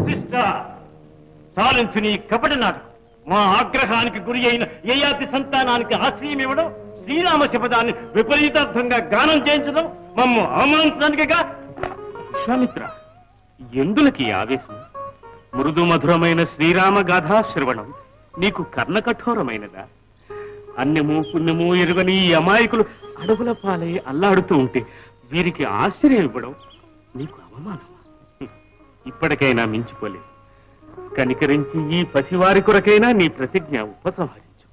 వశిష్ఠ, చాలించు నీ కపట నాటకం. మా ఆగ్రహానికి గురి అయిన యయాతి సంతానానికి ఆశ్రయం ఇవ్వడం, శ్రీరామ శపథాన్ని విపరీతార్థంగా గానం చేయించడం మమ్ము అవమానించడానికిగా. విశ్వామిత్ర, ఎందులకి ఆవేశం? మృదు మధురమైన శ్రీరామ గాథా శ్రవణం నీకు కర్ణకఠోరమైనదా? అన్యము పుణ్యము ఎరుగని ఈ అమాయకులు అడవుల పాలై అల్లాడుతూ ఉంటే వీరికి ఆశ్రయం ఇవ్వడం నీకు అవమానమా? ఇప్పటికైనా మించిపోలేదు. కనికరించి ఈ పసివారి కొరకైనా నీ ప్రతిజ్ఞ ఉపసంహరించు.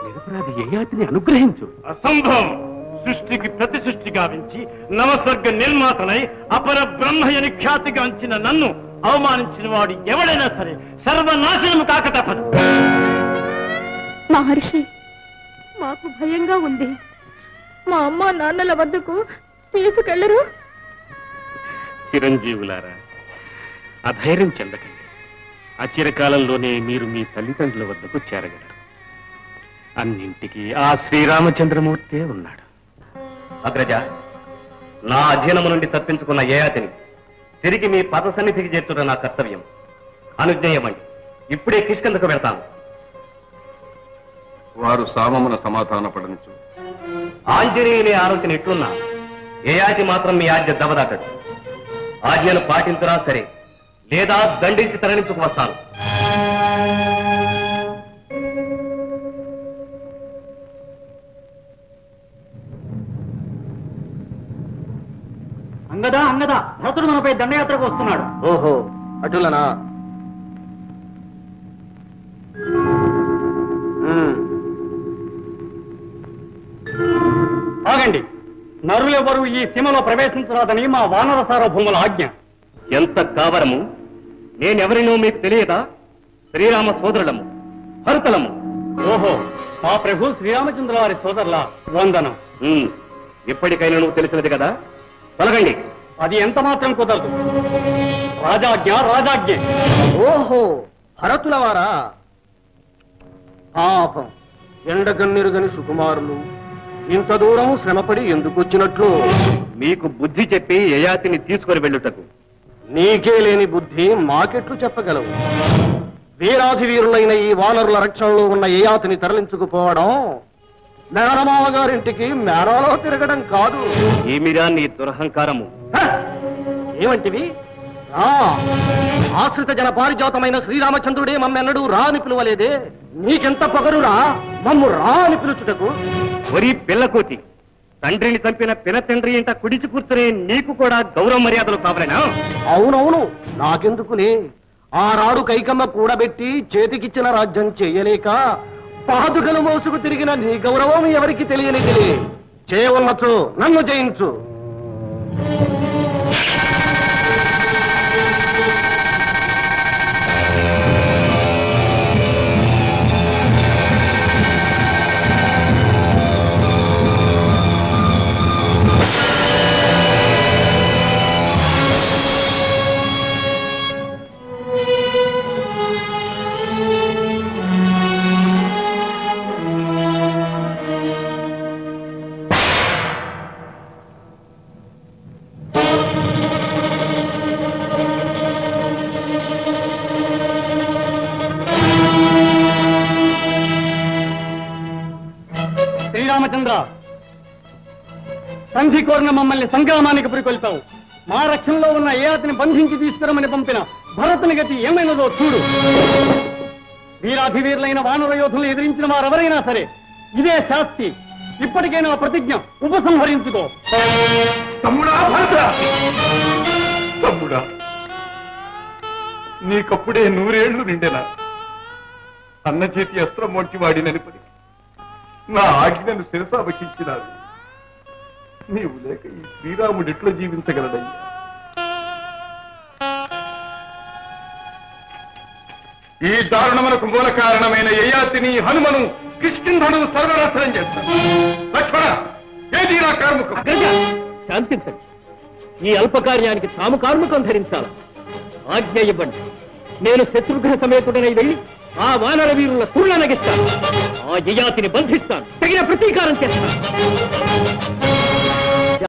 నిరపరాధి యయాతిని అనుగ్రహించు. అసంభవం! సృష్టికి ప్రతి సృష్టి గావించి నవస్వర్గ నిర్మాతనై అపర బ్రహ్మయని ఖ్యాతిగాంచిన నన్ను అవమానించిన వాడు ఎవడైనా సరే సర్వనాశనము కాక తప్పదు. మహర్షి, మాకు భయంగా ఉంది. మా అమ్మ నాన్నల వద్దకు తీసుకెళ్లరు? చిరంజీవులారా, అధైర్యం చెందకండి. అచిరకాలంలోనే మీరు మీ తల్లిదండ్రుల వద్దకు చేరగలరు. అన్నింటికీ ఆ శ్రీరామచంద్రమూర్తే ఉన్నాడు. అగ్రజ, నా అధీనము నుండి తప్పించుకున్న యయాతిని తిరిగి మీ పద సన్నిధికి చేర్చుట నా కర్తవ్యం. అనుజ్ఞేయమండి. ఇప్పుడే కిష్కిందకు వెళ్తాను. వారు సామమున సమాధాన పడనిచ్చు. ఆంజనేయుని ఆలోచన ఎట్లున్నా యయాతి మాత్రం మీ ఆజ్ఞ దవదాటడు. ఆజ్ఞను పాటించురా సరే, లేదా దండించి తరలించుకు వస్తాను. అంగదా అంగదా, భరతుడు మనపై దండయాత్రకు వస్తున్నాడు. ఓహో, అటులనా? ఆగండి. నరులెవరూ ఈ సీమలో ప్రవేశించరాదని మా వానర సార్వభౌముల ఆజ్ఞ. ఎంత కావరము! నేనెవరినో మీకు తెలియదా? శ్రీరామ సోదరులము, భరతులము. ఓహో, మా ప్రభు శ్రీరామచంద్ర వారి సోదరుల వందనం. ఇప్పటికైనా నువ్వు తెలిసినది కదా, తొలగండి. అది ఎంత మాత్రం కుదరదు. రాజాజ్ఞ రాజాజ్ఞ. ఓహో, భరతుల వారా? పాపం, ఎండగన్నెరుగని సుకుమారులు ఇంత దూరం శ్రమపడి ఎందుకు వచ్చినట్లు? మీకు బుద్ధి చెప్పి యయాతిని తీసుకొని వెళ్ళుటకు. నీకే లేని బుద్ధి మాకెట్లు చెప్పగలవు? వీరాధి వీరులైన ఈ వానరుల రక్షణలో ఉన్న యయాతిని తరలించుకుపోవడం మేనమామ గారింటికి మేనాలో తిరగడం కాదు. ఏమిరా నీ దురహంకారము? ఏమంటివి? ఆశ్రిత జన పారిజాతమైన శ్రీరామచంద్రుడే మమ్మెన్నడూ రా అని పిలువలేదే. నీకెంత పొగరురా మమ్ము రా అని పిలుచుటకు? ఒరి పిల్లకోటి, తండ్రిని చంపిన పిన తండ్రి ఇంట కుడిచి కూర్చునే నీకు కూడా గౌరవ మర్యాదలు కావాలనా? అవునవును, నాకెందుకులే. ఆ రాడు కైకమ్మ కూడబెట్టి చేతికిచ్చిన రాజ్యం చెయ్యలేక పాదుకలు మోసుకు తిరిగిన నీ గౌరవం ఎవరికి తెలియనిది. చేయవన్నచు నన్ను జయించు. శ్రీరామచంద్ర, సంధి కోరిన మమ్మల్ని సంగ్రామానికి పురికొల్పావు. మా రక్షణలో ఉన్న యయాతిని బంధించి తీసుకురమని పంపిన భరతుని గతి ఏమైనదో చూడు. వీరాధివీరులైన వానర యోధులు ఎదిరించిన వారెవరైనా సరే ఇదే శాస్తి. ఇప్పటికైనా ప్రతిజ్ఞ ఉపసంహరించుకో. తమ్ముడా భరత, తమ్ముడా, నీకప్పుడే 100 ఏళ్లు నిండెనా? అన్న చేతి అస్త్రం మొంటి వాడి నలిపడి నా ఆజ్ఞను శిరసావహించినాడు. నీవు లేక ఈ శ్రీరాముడు ఎట్లా జీవించగలడయ్యా? ఈ దారుణమునకు మూల కారణమైన యయాతిని హనుమను కిష్కింధను సర్వనాశనం చేస్తాను. లక్ష్మణ, ఏది నా కార్ముకం? శాంతించండి. ఈ అల్పకార్యానికి తాము కార్ముకం ధరించాలి. ఆజ్ఞ ఇవ్వండి. నేను శత్రుఘ్న సమేతుడనై వెళ్ళి ఆ వానర వీరుల తుళ్ళనగిస్తాను. ఆ యయాతిని బంధిస్తాను. తగిన ప్రతీకారం చేస్తాను.